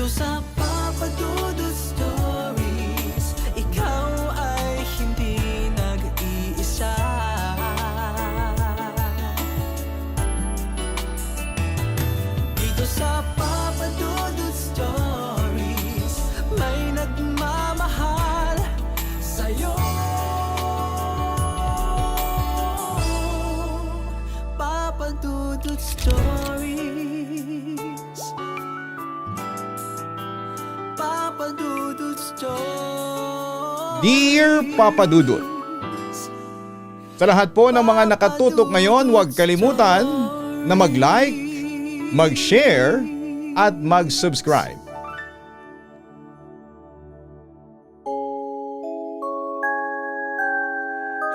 sa Papa Dudut Stories, ikaw ay hindi nag-iisa. Dito sa Papa Dudut Stories, may nagmamahal sa'yo. Papa Dudut Stories, Papa Dudut Stories. Dear Papa Dudut, sa lahat po ng mga nakatutok ngayon, huwag kalimutan na mag-like, mag-share at mag-subscribe.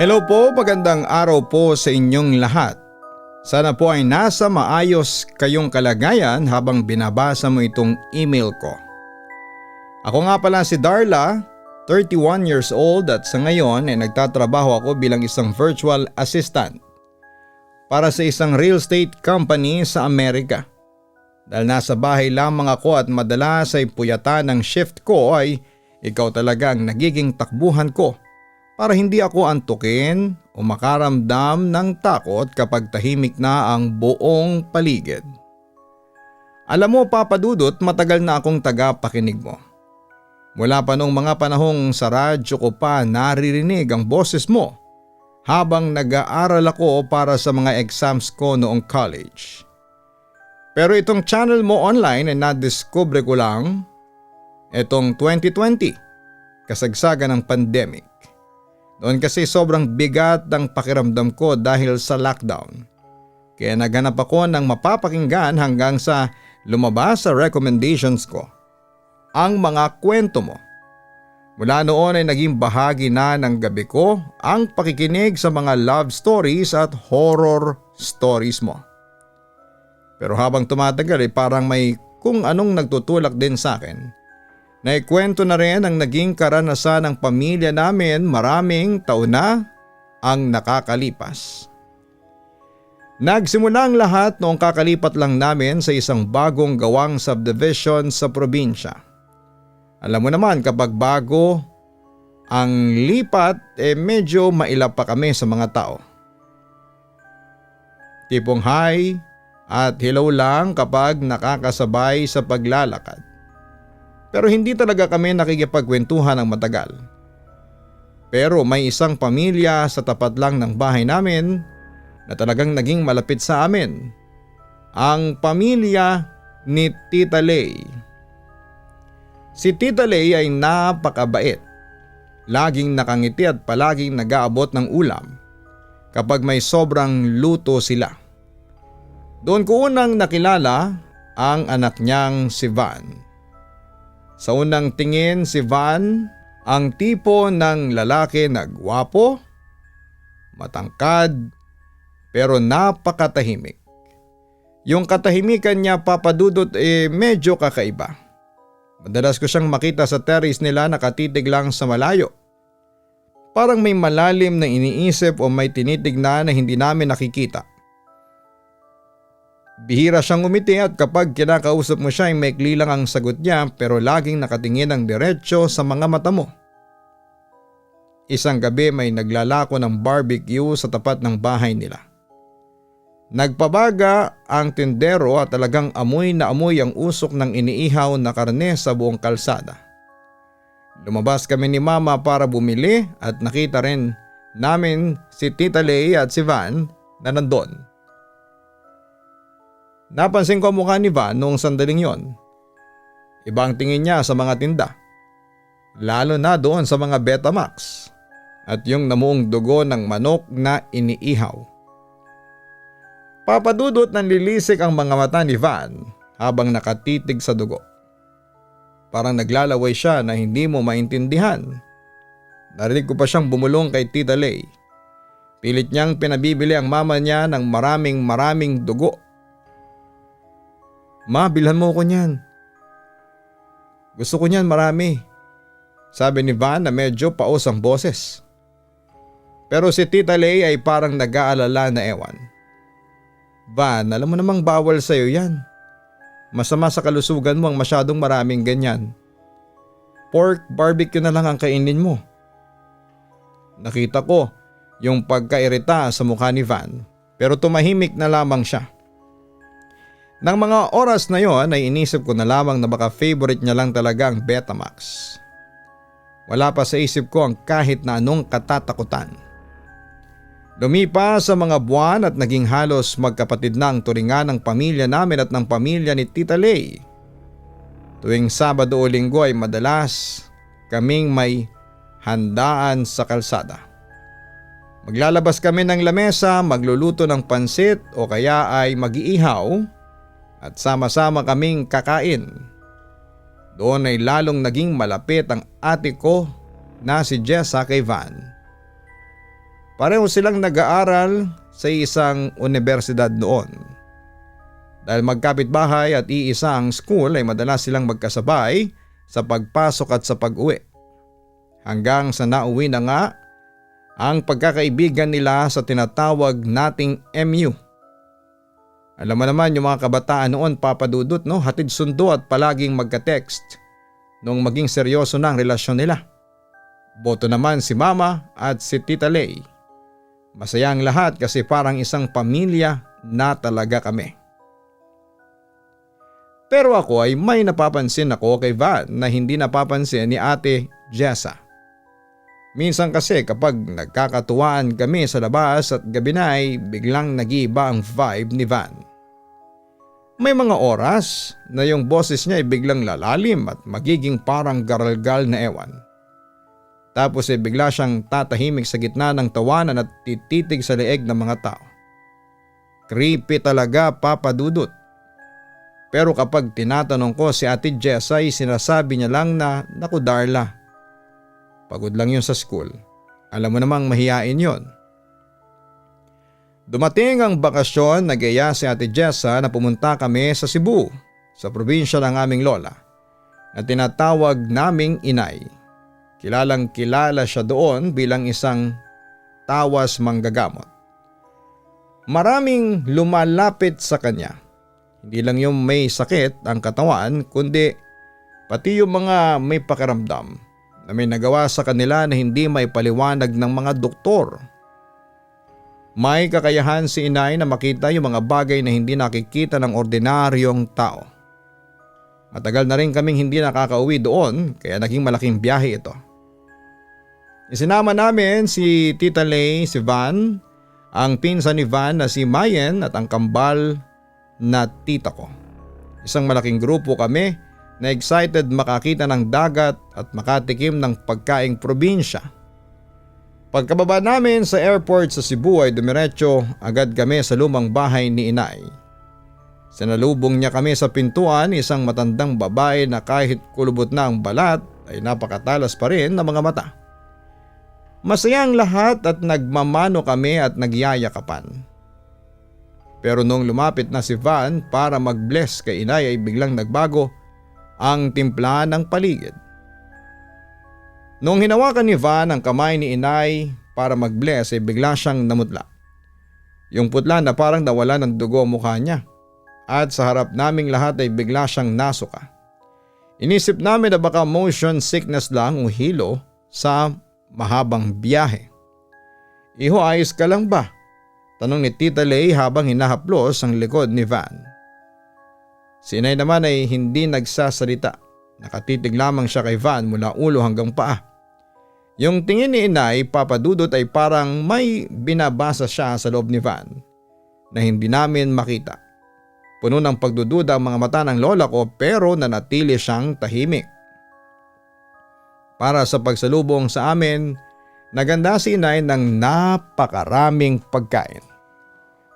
Hello po, magandang araw po sa inyong lahat. Sana po ay nasa maayos kayong kalagayan habang binabasa mo itong email ko. Ako nga pala si Darla, 31 years old at sa ngayon ay nagtatrabaho ako bilang isang virtual assistant para sa isang real estate company sa Amerika. Dahil nasa bahay lamang ako at madalas ay puyatan ng shift ko ay ikaw talaga ang nagiging takbuhan ko para hindi ako antukin o makaramdam ng takot kapag tahimik na ang buong paligid. Alam mo Papa Dudut, matagal na akong tagapakinig mo. Mula pa nung mga panahong sa radyo ko pa naririnig ang boses mo habang nag-aaral ako para sa mga exams ko noong college. Pero itong channel mo online ay nadiskubre ko lang itong 2020, kasagsagan ng pandemic. Noon kasi sobrang bigat ng pakiramdam ko dahil sa lockdown. Kaya naghanap ako ng mapapakinggan hanggang sa lumabas sa recommendations ko ang mga kwento mo. Mula noon ay naging bahagi na ng gabi ko ang pakikinig sa mga love stories at horror stories mo. Pero habang tumatagal ay parang may kung anong nagtutulak din sa akin. Naikwento na rin ang naging karanasan ng pamilya namin maraming taon na ang nakakalipas. Nagsimula ang lahat noong kakalipat lang namin sa isang bagong gawang subdivision sa probinsya. Alam mo naman kapag bago ang lipat medyo mailap pa kami sa mga tao. Tipong hi at hello lang kapag nakakasabay sa paglalakad. Pero hindi talaga kami nakikipagkwentuhan ng matagal. Pero may isang pamilya sa tapat lang ng bahay namin na talagang naging malapit sa amin. Ang pamilya ni Tita Lay. Si Tita Lay ay napakabait. Laging nakangiti at palaging nag-aabot ng ulam kapag may sobrang luto sila. Doon ko unang nakilala ang anak niyang si Van. Sa unang tingin si Van ang tipo ng lalaki na gwapo, matangkad, pero napakatahimik. Yung katahimikan niya Papa Dudut medyo kakaiba. Madalas ko siyang makita sa terrace nila nakatitig lang sa malayo. Parang may malalim na iniisip o may tinitignan na hindi namin nakikita. Bihira siyang umiti at kapag kinakausap mo siya ay maikli lang ang sagot niya pero laging nakatingin ng diretsyo sa mga mata mo. Isang gabi may naglalako ng barbecue sa tapat ng bahay nila. Nagpabaga ang tindero at talagang amoy na amoy ang usok ng iniihaw na karne sa buong kalsada. Lumabas kami ni Mama para bumili at nakita rin namin si Tita Lay at si Van na nandun. Napansin ko ang mukha ni Van noong sandaling yon. Ibang tingin niya sa mga tinda. Lalo na doon sa mga Betamax at yung namuong dugo ng manok na iniihaw. Papa Dudut nanlilisik ang mga mata ni Van habang nakatitig sa dugo. Parang naglalaway siya na hindi mo maintindihan. Narinig ko pa siyang bumulong kay Tita Lay. Pilit niyang pinabibili ang mama niya ng maraming dugo. Ma, bilhan mo ko niyan. Gusto ko niyan marami. Sabi ni Van na medyo paos ang boses. Pero si Tita Lay ay parang nag-aalala na ewan. Van, alam mo namang bawal sa'yo yan. Masama sa kalusugan mo ang masyadong maraming ganyan. Pork barbecue na lang ang kainin mo. Nakita ko yung pagkairita sa mukha ni Van pero tumahimik na lamang siya. Nang mga oras na yon ay inisip ko na lamang na baka favorite niya lang talaga ang Betamax. Wala pa sa isip ko ang kahit na anong katatakutan. Lumipas sa mga buwan at naging halos magkapatid na ang turingan ng pamilya namin at ng pamilya ni Tita Lay. Tuwing Sabado o Linggo ay madalas kaming may handaan sa kalsada. Maglalabas kami ng lamesa, magluluto ng pansit o kaya ay mag-iihaw at sama-sama kaming kakain. Doon ay lalong naging malapit ang ate ko na si Jessa kay Van. Pareho silang nag-aaral sa isang universidad noon. Dahil magkapit-bahay at iisa ang school ay madalas silang magkasabay sa pagpasok at sa pag-uwi. Hanggang sa nauwi na nga ang pagkakaibigan nila sa tinatawag nating MU. Alam mo naman yung mga kabataan noon, Papa Dudut, no? Hatid sundo at palaging magka-text nung maging seryoso na ang relasyon nila. Boto naman si Mama at si Tita Lay. Masaya ang lahat kasi parang isang pamilya na talaga kami. Pero ako ay may napapansin ako kay Van na hindi napapansin ni Ate Jessa. Minsan kasi kapag nagkakatuwaan kami sa labas at gabi na ay biglang nag-iiba ang vibe ni Van. May mga oras na yung boses niya ay biglang lalalim at magiging parang garalgal na ewan. Tapos ay bigla siyang tatahimik sa gitna ng tawanan at tititig sa leeg ng mga tao. Creepy talaga, Papa Dudut. Pero kapag tinatanong ko si Ate Jess ay sinasabi niya lang na, "Naku Darla, pagod lang yun sa school. Alam mo namang mahiyain yun." Dumating ang bakasyon, nag-aya si Ate Jessa na pumunta kami sa Cebu, sa probinsya ng aming lola, na tinatawag naming Inay. Kilalang kilala siya doon bilang isang tawas manggagamot. Maraming lumalapit sa kanya. Hindi lang yung may sakit ang katawan kundi pati yung mga may pakiramdam na may nagawa sa kanila na hindi may paliwanag ng mga doktor. May kakayahan si Inay na makita yung mga bagay na hindi nakikita ng ordinaryong tao. Matagal na rin kaming hindi nakakauwi doon kaya naging malaking biyahe ito. Isinama namin si Tita Lay, si Van, ang pinsan ni Van na si Mayen at ang kambal na tita ko. Isang malaking grupo kami na excited makakita ng dagat at makatikim ng pagkaing probinsya. Pagkababa namin sa airport sa Cebu ay dumiretso agad kami sa lumang bahay ni Inay. Sinalubong niya kami sa pintuan, isang matandang babae na kahit kulubot na ang balat ay napakatalas pa rin ng mga mata. Masaya ang lahat at nagmamano kami at nagyayakapan. Pero nung lumapit na si Van para mag-bless kay Inay ay biglang nagbago ang timpla ng paligid. Nung hinawakan ni Van ang kamay ni Inay para mag-bless ay bigla siyang namutla. Yung putla na parang nawala ng dugo ang mukha niya at sa harap naming lahat ay bigla siyang nasuka. Inisip namin na baka motion sickness lang o hilo sa mahabang biyahe. "Iho, ayos ka lang ba?" tanong ni Tita Lay habang hinahaplos ang likod ni Van. Si Inay naman ay hindi nagsasalita. Nakatitig lamang siya kay Van mula ulo hanggang paa. Yung tingin ni Inay, Papa Dudut, ay parang may binabasa siya sa loob ni Van na hindi namin makita. Puno ng pagdududa ang mga mata ng lola ko pero nanatili siyang tahimik. Para sa pagsalubong sa amin, naganda si Inay ng napakaraming pagkain.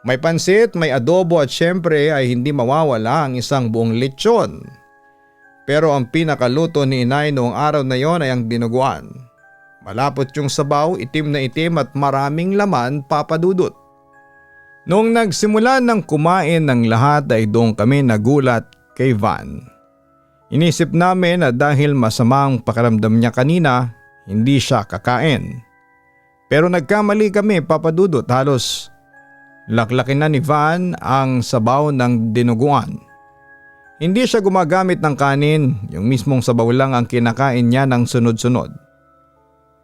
May pansit, may adobo at syempre ay hindi mawawala ang isang buong lechon. Pero ang pinakaluto ni Inay noong araw na yon ay ang dinuguan. Malapot yung sabaw, itim na itim at maraming laman, Papa Dudut. Noong nagsimula ng kumain ng lahat ay doon kami nagulat kay Van. Inisip namin na dahil masamang pakiramdam niya kanina, hindi siya kakain. Pero nagkamali kami, Papa Dudut, halos laklakin na ni Van ang sabaw ng dinuguan. Hindi siya gumagamit ng kanin, yung mismong sabaw lang ang kinakain niya ng sunod-sunod.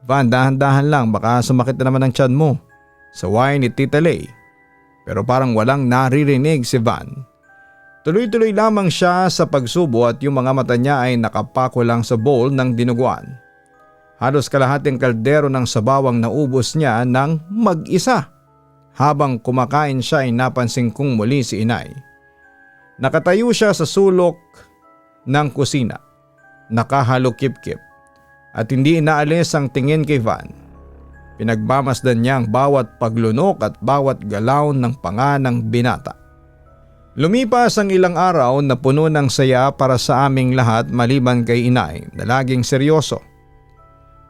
Van, dahan-dahan lang, baka sumakit na naman ang tiyan mo. Saway ni Tita Lay. Pero parang walang naririnig si Van. Tuloy-tuloy lamang siya sa pagsubo at yung mga mata niya ay nakapako lang sa bowl ng dinuguan. Halos kalahating kaldero ng sabaw ang naubos niya ng mag-isa. Habang kumakain siya ay napansin kong muli si inay. Nakatayo siya sa sulok ng kusina. Nakahalukip-kip at hindi inaalis ang tingin kay Van. Pinagmamasdan niya ang bawat paglunok at bawat galaw ng panga ng binata. Lumipas ang ilang araw na puno ng saya para sa aming lahat maliban kay inay na laging seryoso.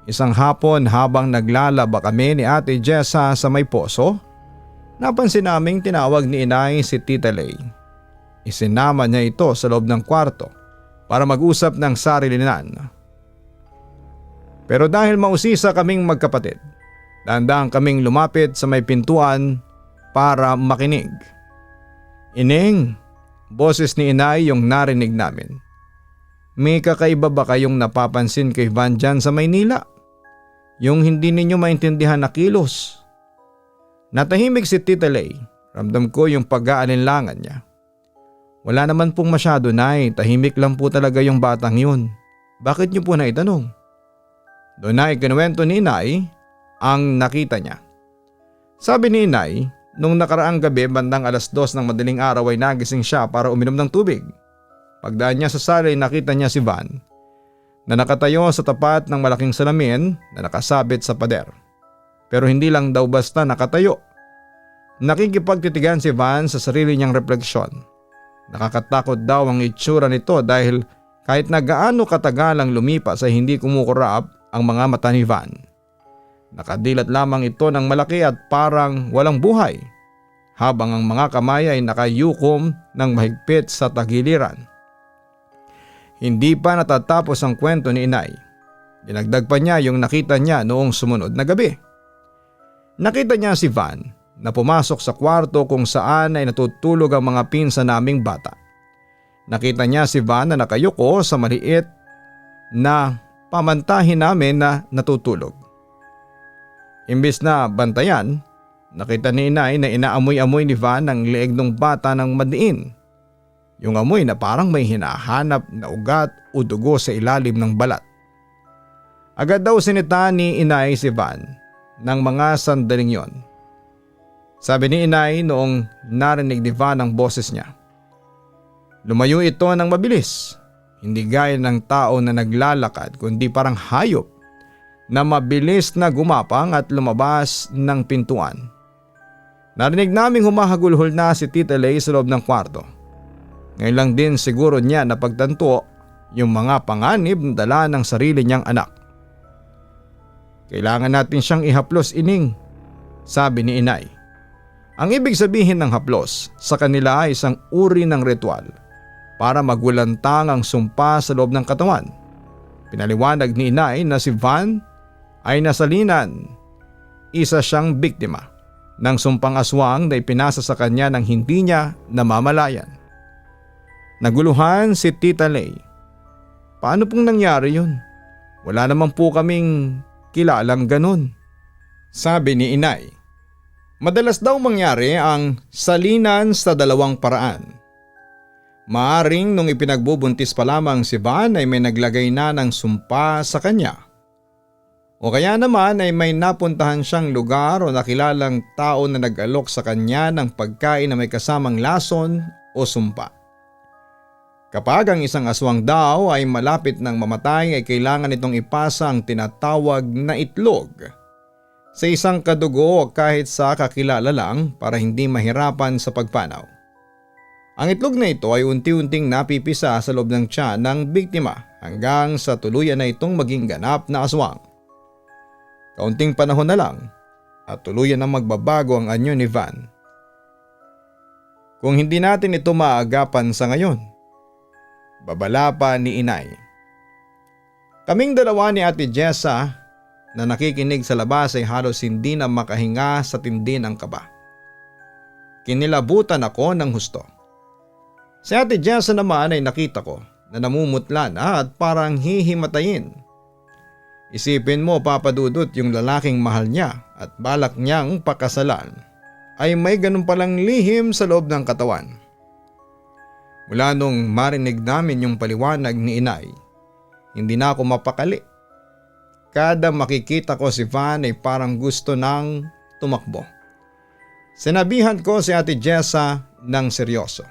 Isang hapon habang naglalaba kami ni Ate Jessa sa may poso, napansin naming tinawag ni inay si Tita Lay. Isinama niya ito sa loob ng kwarto para mag-usap ng sarilinan. Pero dahil mausisa kaming magkapatid, dahan-dahan kaming lumapit sa may pintuan para makinig. Ining, boses ni inay yung narinig namin. May kakaiba ba kayong napapansin kay Van dyan sa Maynila? Yung hindi ninyo maintindihan na kilos. Natahimik si Tita Lay, ramdam ko yung pag-aalinlangan niya. Wala naman pong masyado, Nay, tahimik lang po talaga yung batang yun. Bakit niyo po naitanong? Doon ay kinuwento ni inay ang nakita niya. Sabi ni inay, nung nakaraang gabi bandang 2:00 ng madaling araw ay nagising siya para uminom ng tubig. Pagdaan niya sa sala ay nakita niya si Van na nakatayo sa tapat ng malaking salamin na nakasabit sa pader. Pero hindi lang daw basta nakatayo. Nakikipagtitigan si Van sa sarili niyang refleksyon. Nakakatakot daw ang itsura nito dahil kahit na gaano katagal ang lumipas ay hindi kumukurap ang mga mata ni Van. Nakadilat lamang ito ng malaki at parang walang buhay, habang ang mga kamay ay nakayukom ng mahigpit sa tagiliran. Hindi pa natatapos ang kwento ni inay. Dinagdag pa niya yung nakita niya noong sumunod na gabi. Nakita niya si Van na pumasok sa kwarto kung saan ay natutulog ang mga pinsan naming bata. Nakita niya si Van na nakayuko sa maliit na pamantahin namin na natutulog. Imbis na bantayan, nakita ni inay na inaamoy-amoy ni Van ang leeg ng bata ng madiin. Yung amoy na parang may hinahanap na ugat o dugo sa ilalim ng balat. Agad daw sinita ni inay si Van ng mga sandaling yon. Sabi ni inay noong narinig ni Van ang boses niya. Lumayo ito ng mabilis, hindi gaya ng tao na naglalakad kundi parang hayop na mabilis na gumapang at lumabas ng pintuan. Narinig naming humahagulhol na si Tita Lay sa loob ng kwarto. Ngayon lang din siguro niya napagtanto yung mga panganib na dala ng sarili niyang anak. Kailangan natin siyang ihaplos, ining, sabi ni inay. Ang ibig sabihin ng haplos sa kanila ay isang uri ng ritual para magulantang ang sumpa sa loob ng katawan. Pinaliwanag ni inay na si Van ay nasalinan. Isa siyang biktima ng sumpang aswang na ipinasa sa kanya ng hindi niya namamalayan. Naguluhan si Tita Lay. Paano pong nangyari yun? Wala naman po kaming kilalang ganun, sabi ni inay. Madalas daw mangyari ang salinan sa dalawang paraan. Maaring nung ipinagbubuntis pa lamang si Van ay may naglagay na ng sumpa sa kanya. O kaya naman ay may napuntahan siyang lugar o nakilalang tao na nag-alok sa kanya ng pagkain na may kasamang lason o sumpa. Kapag ang isang aswang daw ay malapit ng mamatay ay kailangan itong ipasa ang tinatawag na itlog sa isang kadugo o kahit sa kakilala lang para hindi mahirapan sa pagpanaw. Ang itlog na ito ay unti-unting napipisa sa loob ng tiyan ng biktima hanggang sa tuluyan na itong maging ganap na aswang. Kaunting panahon na lang at tuluyan na magbabago ang anyo ni Van. Kung hindi natin ito maagapan sa ngayon, babala pa ni inay. Kaming dalawa ni Ate Jessa na nakikinig sa labas ay halos hindi na makahinga sa tindi ng kaba. Kinilabutan ako ng husto. Si Ate Jessa naman ay nakita ko na namumutla na at parang hihimatayin. Isipin mo, Papa Dudut, yung lalaking mahal niya at balak niyang pakasalan ay may ganun palang lihim sa loob ng katawan. Mula nung marinig namin yung paliwanag ni inay, hindi na ako mapakali. Kada makikita ko si Van ay parang gusto nang tumakbo. Sinabihan ko si Ate Jessa ng seryoso.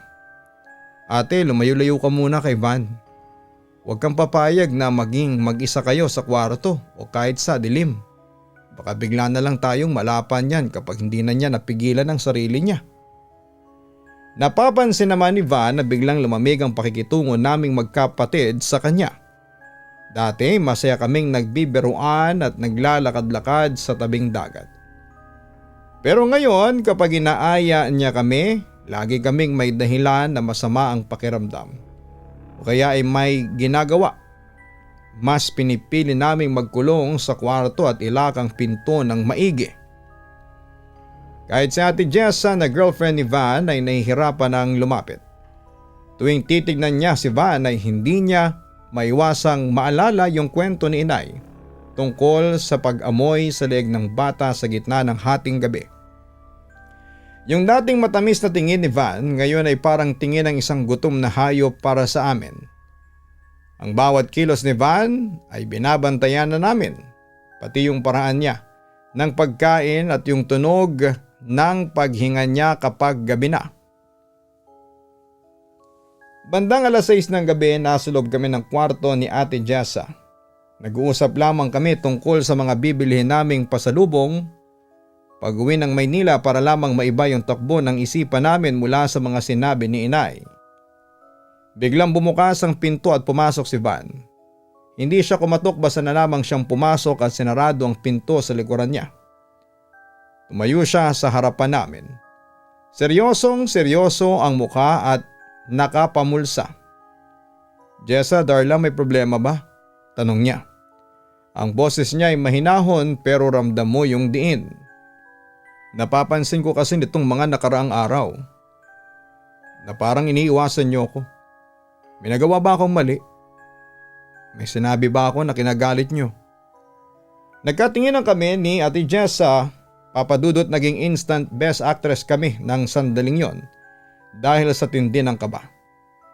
Ate, lumayo-layo ka muna kay Van. Huwag kang papayag na maging mag-isa kayo sa kwarto o kahit sa dilim. Baka bigla na lang tayong malapan yan kapag hindi na niya napigilan ang sarili niya. Napapansin naman ni Van na biglang lumamig ang pakikitungo naming magkapatid sa kanya. Dati masaya kaming nagbibiruan at naglalakad-lakad sa tabing dagat. Pero ngayon kapag inaaya niya kami, lagi kaming may dahilan na masama ang pakiramdam. O kaya ay may ginagawa. Mas pinipili naming magkulong sa kwarto at ilakang pinto ng maigi. Kahit si Ate Jessa na girlfriend ni Van ay nahihirapan ang lumapit. Tuwing titignan niya si Van ay hindi niya maiwasang maalala yung kwento ni inay tungkol sa pag-amoy sa leeg ng bata sa gitna ng hating gabi. Yung dating matamis na tingin ni Van ngayon ay parang tingin ng isang gutom na hayop para sa amin. Ang bawat kilos ni Van ay binabantayan na namin, pati yung paraan niya ng pagkain at yung tunog ng paghinga niya kapag gabi na. Bandang 6:00 ng gabi nasa loob kami ng kwarto ni Ate Jessa. Nag-uusap lamang kami tungkol sa mga bibilihin naming pasalubong pag-uwi ng Maynila para lamang maiba yung takbo ng isipan namin mula sa mga sinabi ni inay. Biglang bumukas ang pinto at pumasok si Van. Hindi siya kumatok basta na lamang siyang pumasok at sinarado ang pinto sa likuran niya. Tumayo siya sa harapan namin. Seryosong seryoso ang mukha at nakapamulsa. Jessa, Darla, may problema ba? Tanong niya. Ang boses niya ay mahinahon pero ramdam mo yung diin. Napapansin ko kasi nitong mga nakaraang araw na parang iniiwasan niyo ako. May nagawa ba akong mali? May sinabi ba ako na kinagalit niyo? Nagkatinginan kami ni Ate Jessa. Papa Dudut, naging instant best actress kami ng sandaling yon dahil sa tindi ng kaba.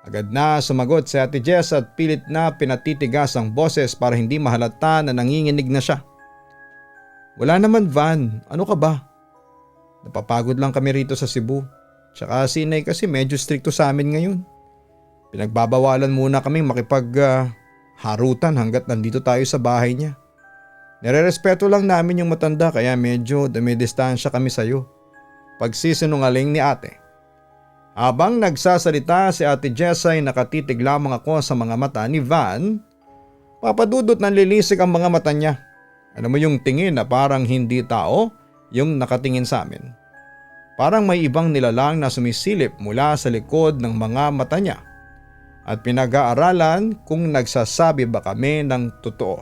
Agad na sumagot si Ate Jessa at pilit na pinatitigas ang boses para hindi mahalata na nanginginig na siya. Wala naman, Van, ano ka ba? Napapagod lang kami rito sa Cebu. Tsaka si Inay kasi medyo stricto sa amin ngayon. Pinagbabawalan muna kaming harutan hanggat nandito tayo sa bahay niya. Nire-respeto lang namin yung matanda kaya medyo dumidistansya kami sayo. Pagsisinungaling ni ate. Habang nagsasalita si Ate Jessa ay nakatitig lamang ako sa mga mata ni Van. Papadudot ng lilisik ang mga mata niya. Alam mo yung tingin na parang hindi tao yung nakatingin sa amin. Parang may ibang nilalang na sumisilip mula sa likod ng mga mata niya. At pinag-aaralan kung nagsasabi ba kami ng totoo.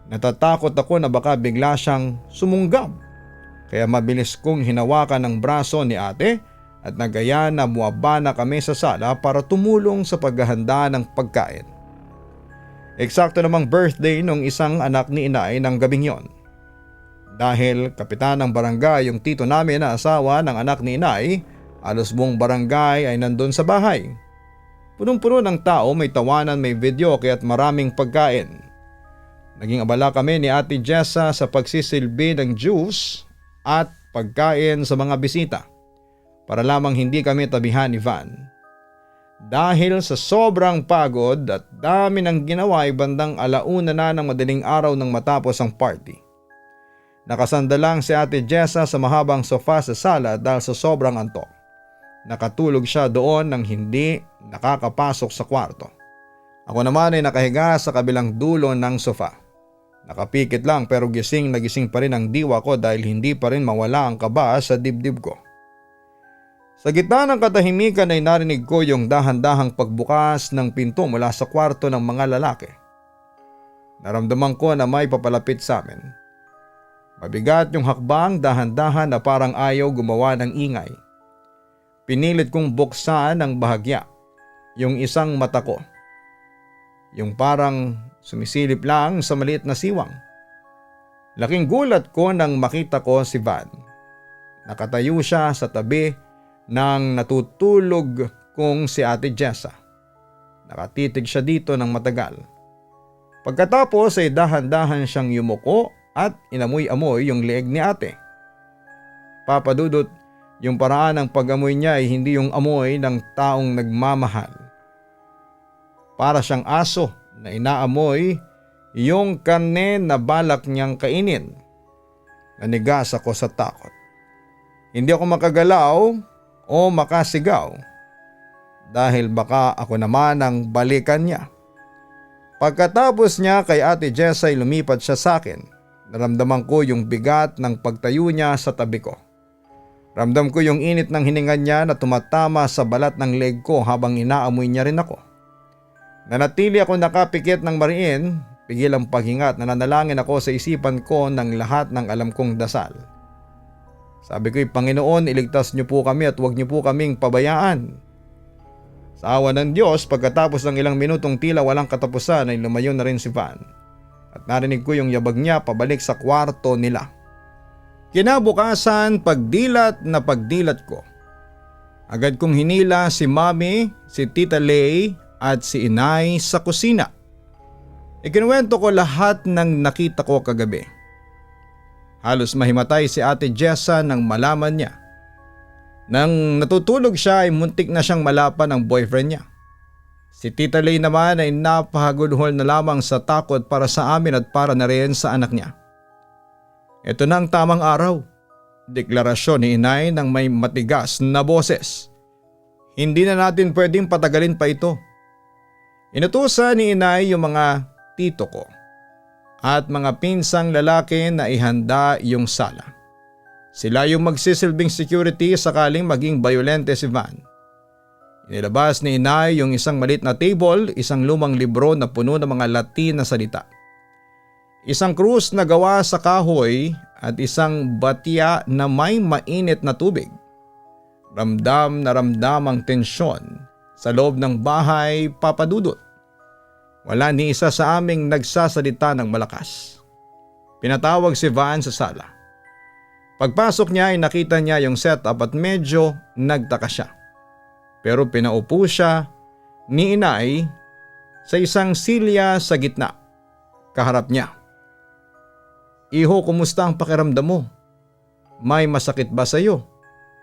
Natatakot ako na baka bigla siyang sumunggab. Kaya mabilis kong hinawakan ang braso ni ate at nagaya na muaba na kami sa sala para tumulong sa paghahanda ng pagkain. Eksakto namang birthday ng isang anak ni inay ng gabing yon. Dahil kapitan ng barangay yung tito namin na asawa ng anak ni inay, halos buong barangay ay nandun sa bahay. Punong-puno ng tao, may tawanan, may video kaya't maraming pagkain. Naging abala kami ni Ate Jessa sa pagsisilbi ng juice at pagkain sa mga bisita para lamang hindi kami tabihan ni Van. Dahil sa sobrang pagod at dami ng ginawa ay bandang 1:00 na ng madaling araw nang matapos ang party. Nakasanda lang si Ate Jessa sa mahabang sofa sa sala dahil sa sobrang antok. Nakatulog siya doon nang hindi nakakapasok sa kwarto. Ako naman ay nakahiga sa kabilang dulo ng sofa. Nakapikit lang pero gising na gising pa rin ang diwa ko dahil hindi pa rin mawala ang kaba sa dibdib ko. Sa gitna ng katahimikan ay narinig ko yung dahan-dahang pagbukas ng pinto mula sa kwarto ng mga lalaki. Naramdaman ko na may papalapit sa amin. Mabigat yung hakbang, dahan-dahan na parang ayaw gumawa ng ingay. pinilit kong buksan ng bahagya yung isang mata ko. Yung parang sumisilip lang sa maliit na siwang. Laking gulat ko nang makita ko si Van. Nakatayo siya sa tabi ng natutulog kong si Ate Jessa. Nakatitig siya dito ng matagal. Pagkatapos ay dahan-dahan siyang yumuko at inamoy-amoy yung leeg ni ate. Papa Dudut, yung paraan ng pag-amoy niya ay hindi yung amoy ng taong nagmamahal. Para siyang aso na inaamoy yung karne na balak niyang kainin. Nanigas ako sa takot. Hindi ako makagalaw o makasigaw dahil baka ako naman ang balikan niya. Pagkatapos niya kay Ate Jessa ay lumipat siya sa akin. Naramdaman ko yung bigat ng pagtayo niya sa tabi ko. Ramdam ko yung init ng hininga niya na tumatama sa balat ng leg ko habang inaamoy niya rin ako. Nanatili ako nakapikit ng mariin, pigil ang paghinga at nananalangin ako sa isipan ko ng lahat ng alam kong dasal. Sabi ko'y, Panginoon, iligtas niyo po kami at huwag niyo po kaming pabayaan. Sa awa ng Diyos, pagkatapos ng ilang minutong tila walang katapusan ay lumayo na rin si Van. At narinig ko yung yabag niya pabalik sa kwarto nila. Kinabukasan, pagdilat na pagdilat ko. Agad kong hinila si Mami, si Tita Lay at si Inay sa kusina. Ikinuwento ko lahat ng nakita ko kagabi. Halos mahimatay si Ate Jessa nang malaman niya. Nang natutulog siya ay muntik na siyang malapan ng boyfriend niya. Si Tita Lay naman ay napahagulhol na lamang sa takot para sa amin at para na rin sa anak niya. Ito na ang tamang araw, deklarasyon ni Inay ng may matigas na boses. Hindi na natin pwedeng patagalin pa ito. Inutusan ni Inay yung mga tito ko at mga pinsang lalaki na ihanda yung sala. Sila yung magsisilbing security sakaling maging bayolente si Van. Inilabas ni Inay yung isang maliit na table, isang lumang libro na puno ng mga Latin na salita. Isang krus na gawa sa kahoy at isang batya na may mainit na tubig. Ramdam ang tensyon sa loob ng bahay, Papa Dudut. Wala ni isa sa aming nagsasalita ng malakas. Pinatawag si Van sa sala. Pagpasok niya ay nakita niya yung setup at medyo nagtaka siya. Pero pinaupo siya ni Inay sa isang silya sa gitna, kaharap niya. Iho, kumusta ang pakiramdam mo? May masakit ba sa iyo?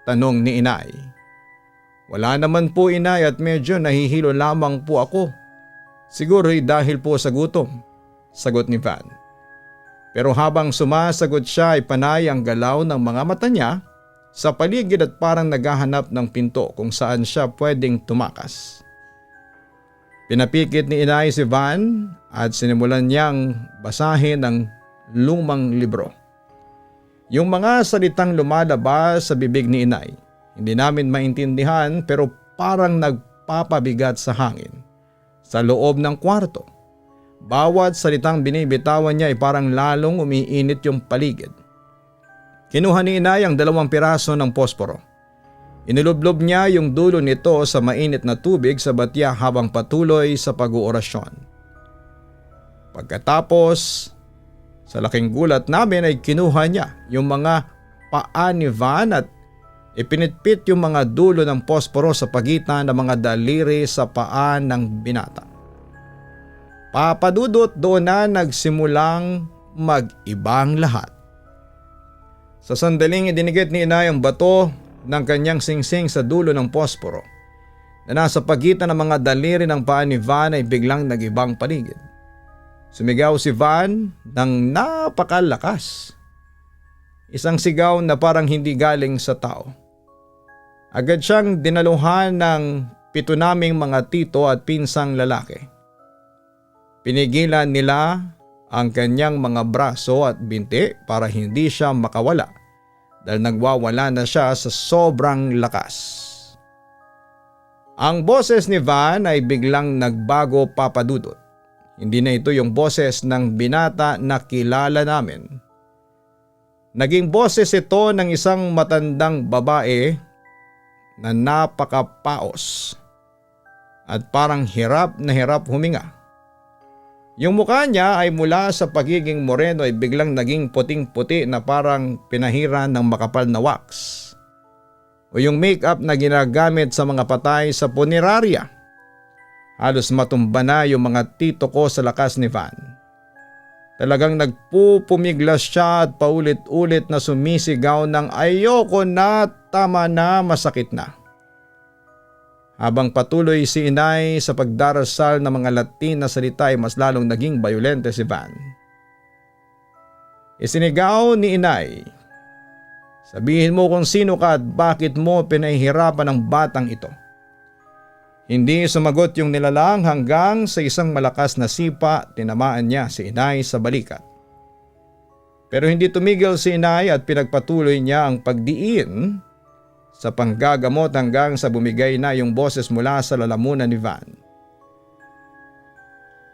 Tanong ni Inay. Wala naman po, Inay, at medyo nahihilo lamang po ako. Siguro'y dahil po sa gutom, sagot ni Van. Pero habang sumasagot siya ay panay ang galaw ng mga mata niya sa paligid at parang naghahanap ng pinto kung saan siya pwedeng tumakas. Pinapikit ni Inay si Van at sinimulan niyang basahin ang lumang libro. Yung mga salitang lumalabas sa bibig ni Inay, hindi namin maintindihan pero parang nagpapabigat sa hangin. Sa loob ng kwarto, bawat salitang binibitawan niya ay parang lalong umiinit yung paligid. Kinuha ni Inay ang 2 piraso ng posporo. Inilublob niya yung dulo nito sa mainit na tubig sa batya habang patuloy sa pag-uorasyon. Pagkatapos, sa laking gulat namin ay kinuha niya yung mga paa ni Van at ipinitpit yung mga dulo ng posporo sa pagitan ng mga daliri sa paa ng binata. Papa Dudut, doon na nagsimulang mag-ibang lahat. Sa sandaling idinigit ni Inay ang bato ng kanyang singsing sa dulo ng posporo na nasa pagitan ng mga daliri ng paa ni Van ay biglang nag-ibang paligid. Sumigaw si Van ng napakalakas. Isang sigaw na parang hindi galing sa tao. Agad siyang dinaluhan ng 7 naming mga tito at pinsang lalaki. Pinigilan nila ang kanyang mga braso at binti para hindi siya makawala dahil nagwawala na siya sa sobrang lakas. Ang boses ni Van ay biglang nagbago, Papa Dudut. Hindi na ito yung boses ng binata na kilala namin. Naging boses ito ng isang matandang babae na napakapaos at parang hirap na hirap huminga. Yung mukha niya ay mula sa pagiging moreno ay biglang naging puting-puti na parang pinahiran ng makapal na wax. O yung make-up na ginagamit sa mga patay sa punerarya. Halos matumba na yung mga tito ko sa lakas ni Van. Talagang nagpupumiglas siya at paulit-ulit na sumisigaw ng ayoko na, tama na, masakit na. Habang patuloy si inay sa pagdarasal ng mga Latin na salita ay mas lalong naging bayolente si Van. Isinigaw ni inay, sabihin mo kung sino ka at bakit mo pinahihirapan ang batang ito. Hindi sumagot yung nilalang hanggang sa isang malakas na sipa tinamaan niya si inay sa balikat. Pero hindi tumigil si inay at pinagpatuloy niya ang pagdiin sa panggagamot hanggang sa bumigay na yung boses mula sa lalamunan ni Van.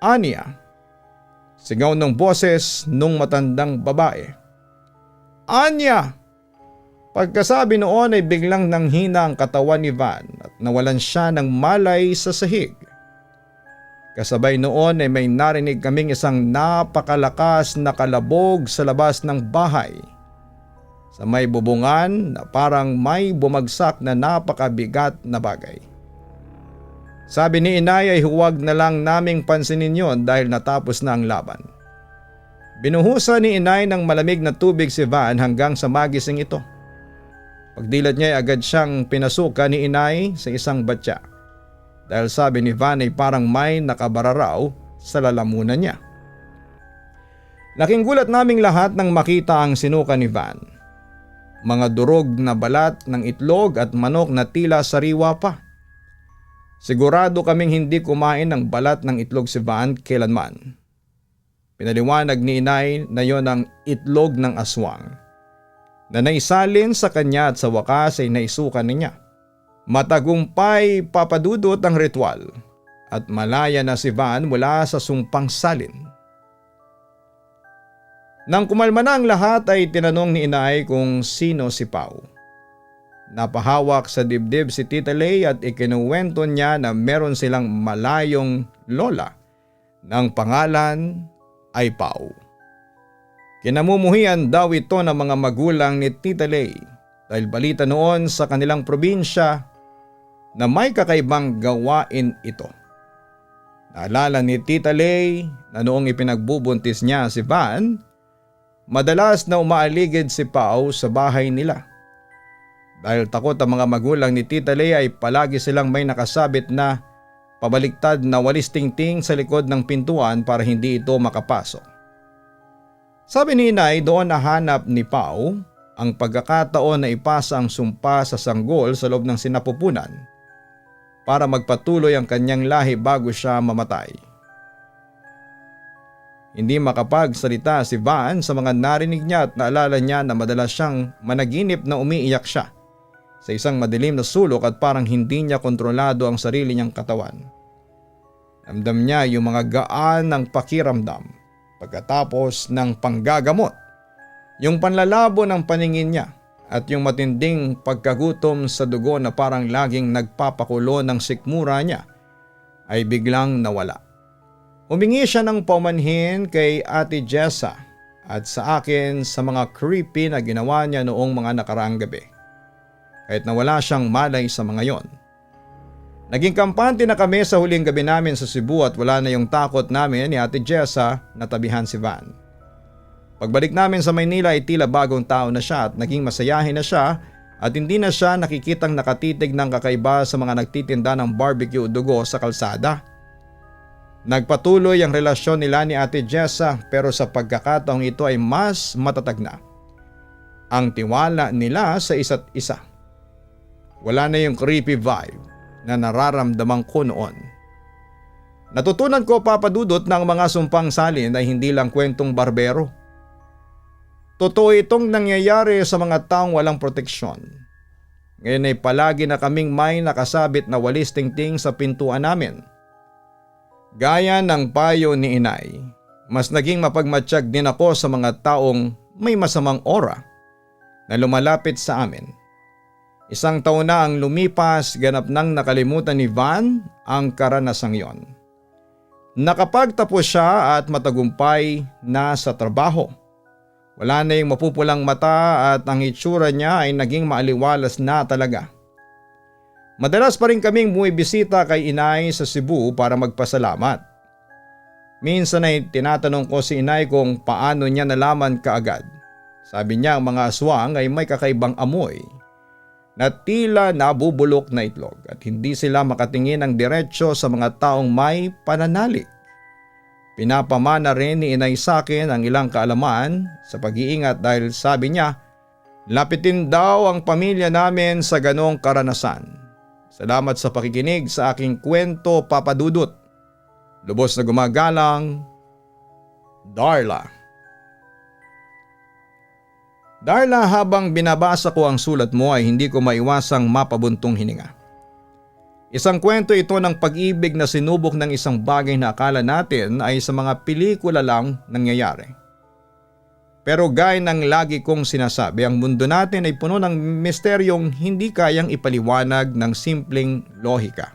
Anya, sigaw ng boses nung matandang babae. Anya! Pagkasabi noon ay biglang nanghina ang katawan ni Van at nawalan siya ng malay sa sahig. Kasabay noon ay may narinig kaming isang napakalakas na kalabog sa labas ng bahay. Sa may bubungan na parang may bumagsak na napakabigat na bagay. Sabi ni inay ay huwag na lang naming pansinin yon dahil natapos na ang laban. Binuhusan ni inay ng malamig na tubig si Van hanggang sa magising ito. Pagdilat niya ay agad siyang pinasukan ni inay sa isang batya. Dahil sabi ni Van ay parang may nakabara raw sa lalamunan niya. Laking gulat naming lahat nang makita ang sinuka ni Van. Mga durog na balat ng itlog at manok na tila sariwa pa. Sigurado kaming hindi kumain ng balat ng itlog si Van kailanman. Pinaliwanag ni inay na yon ang itlog ng aswang na naisalin sa kanya at sa wakas ay naisukan niya. Matagumpay papadudot ang ritual at malaya na si Van mula sa sumpang salin. Nang kumalma na ang lahat ay tinanong ni inay kung sino si Pau. Napahawak sa dibdib si Tita Lay at ikinuwento niya na meron silang malayong lola ng pangalan ay Pau. Kinamumuhian daw ito ng mga magulang ni Tita Lay dahil balita noon sa kanilang probinsya na may kakaibang gawain ito. Naalala ni Tita Lay na noong ipinagbubuntis niya si Van, madalas na umaaligid si Pau sa bahay nila. Dahil takot ang mga magulang ni Tita Lay ay palagi silang may nakasabit na pabaliktad na walis tingting sa likod ng pintuan para hindi ito makapasok. Sabi ni inay doon nahanap ni Pau ang pagkakataon na ipasa ang sumpa sa sanggol sa loob ng sinapupunan para magpatuloy ang kanyang lahi bago siya mamatay. Hindi makapagsalita si Van sa mga narinig niya at naalala niya na madalas siyang managinip na umiiyak siya sa isang madilim na sulok at parang hindi niya kontrolado ang sarili niyang katawan. Ramdam niya yung mga gaan ng pakiramdam pagkatapos ng panggagamot, yung panlalabo ng paningin niya at yung matinding pagkagutom sa dugo na parang laging nagpapakulo ng sikmura niya ay biglang nawala. Humingi siya ng paumanhin kay Ate Jessa at sa akin sa mga creepy na ginawa niya noong mga nakaraang gabi. Kahit nawala siyang malay sa mga yon. Naging kampante na kami sa huling gabi namin sa Cebu at wala na yung takot namin ni Ate Jessa na tabihan si Van. Pagbalik namin sa Maynila ay tila bagong tao na siya at naging masayahin na siya at hindi na siya nakikitang nakatitig ng kakaiba sa mga nagtitinda ng barbecue dugo sa kalsada. Nagpatuloy ang relasyon nila ni Ate Jessa pero sa pagkakataong ito ay mas matatag na ang tiwala nila sa isa't isa. Wala na yung creepy vibe na nararamdaman ko noon. Natutunan ko papadudot ng mga sumpang salin ay hindi lang kwentong barbero. Totoo itong nangyayari sa mga taong walang proteksyon. Ngayon ay palagi na kaming may nakasabit na walis tingting sa pintuan namin. Gaya ng payo ni inay, mas naging mapagmatsyag din ako sa mga taong may masamang aura na lumalapit sa amin. Isang taon na ang lumipas, ganap nang nakalimutan ni Van ang karanasang yon. Nakapagtapos siya at matagumpay na sa trabaho. Wala na yung mapupulang mata at ang itsura niya ay naging maaliwalas na talaga. Madalas pa rin kaming bumibisita kay inay sa Cebu para magpasalamat. Minsan ay tinatanong ko si inay kung paano niya nalaman kaagad. Sabi niya ang mga aswang ay may kakaibang amoy na tila nabubulok na itlog at hindi sila makatingin ng diretsyo sa mga taong may pananalik. Pinapamana rin ni inay sa akin ang ilang kaalaman sa pag-iingat dahil sabi niya, lapitin daw ang pamilya namin sa ganong karanasan. Salamat sa pakikinig sa aking kwento, Papa Dudut. Lubos na gumagalang, Darla. Darla, habang binabasa ko ang sulat mo ay hindi ko maiwasang mapabuntong hininga. Isang kwento ito ng pag-ibig na sinubok ng isang bagay na akala natin ay sa mga pelikula lang nangyayari. Pero gaya ng lagi kong sinasabi, ang mundo natin ay puno ng misteryong hindi kayang ipaliwanag ng simpleng lohika.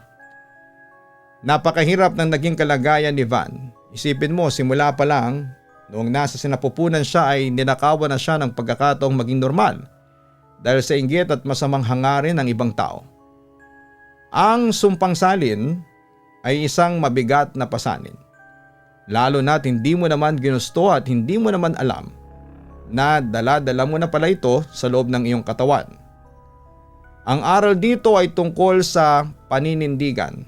Napakahirap ng naging kalagayan ni Van. Isipin mo, simula pa lang, noong nasa sinapupunan siya ay ninakawan na siya ng pagkakataong maging normal dahil sa inggit at masamang hangarin ng ibang tao. Ang sumpang salin ay isang mabigat na pasanin. Lalo na't hindi mo naman ginusto at hindi mo naman alam na dala-dala mo na pala ito sa loob ng iyong katawan. Ang aral dito ay tungkol sa paninindigan.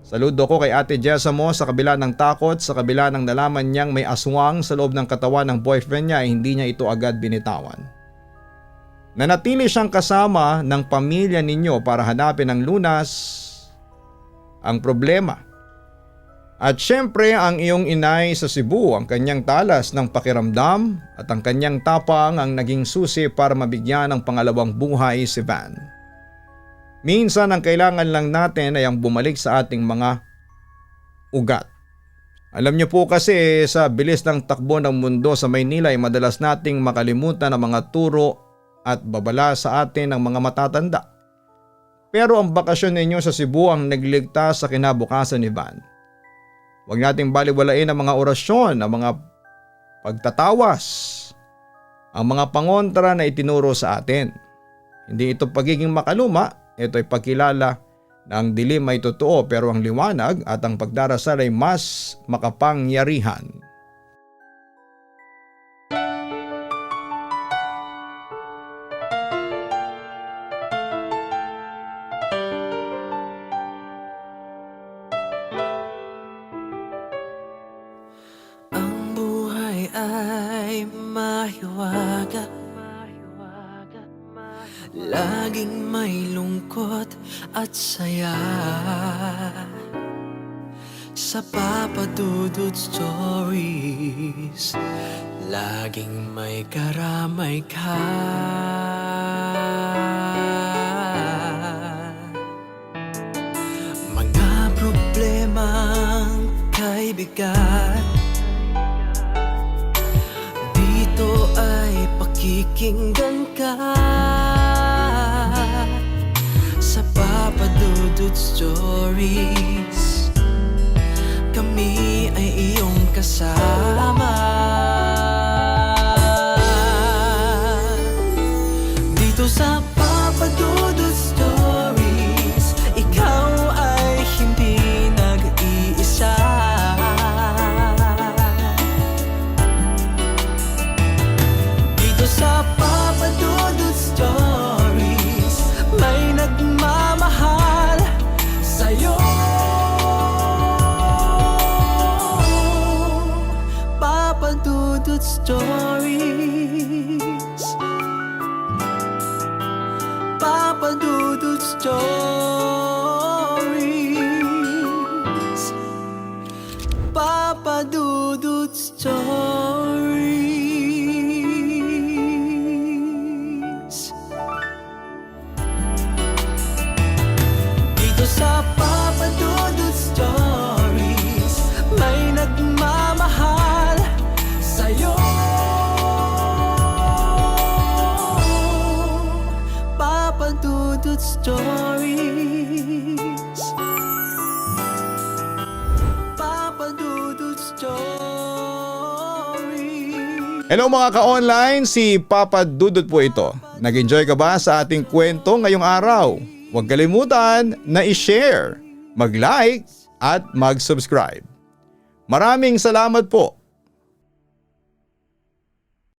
Saludo ko kay Ate Jessa mo sa kabila ng takot, sa kabila ng nalaman niyang may aswang sa loob ng katawan ng boyfriend niya ay hindi niya ito agad binitawan. Nanatili siyang kasama ng pamilya ninyo para hanapin ang lunas, ang problema. At syempre ang iyong inay sa Cebu, ang kanyang talas ng pakiramdam at ang kanyang tapang ang naging susi para mabigyan ng pangalawang buhay si Van. Minsan ang kailangan lang natin ay ang bumalik sa ating mga ugat. Alam niyo po kasi sa bilis ng takbo ng mundo sa Maynila ay madalas nating makalimutan ang mga turo at babala sa atin ng mga matatanda. Pero ang bakasyon ninyo sa Cebu ang nagligtas sa kinabukasan ni Van. Huwag nating baliwalain ang mga orasyon, ang mga pagtatawas, ang mga pangontra na itinuro sa atin. Hindi ito pagiging makaluma. Ito ay pagkilala na ang dilim ay totoo pero ang liwanag at ang pagdarasal ay mas makapangyarihan. Ang buhay ay mahiwaga, laging may lungkot at saya. Sa Papa Dudut Stories, laging may karamay ka. Mga problemang kay bigat, dito ay pakikinggan ka. Sa Papa Dudut Stories, kami ay iyong kasama. Dito sa Papa Dudut Stories, ikaw ay hindi nag-iisa. Dito sa Papa Dudut Stories, may nagmamahal sa'yo. Papa Dudut Stories, Papa Dudut Stories, Papa Dudut Stories. Dito sa Papa Dudut Stories, may nagmamahal sa'yo. Papa Dudut Stories. Papa Dudut Stories. Hello mga ka-online, si Papa Dudut po ito. Nag-enjoy ka ba sa ating kwento ngayong araw? Huwag kalimutan na i-share, mag-like at mag-subscribe. Maraming salamat po.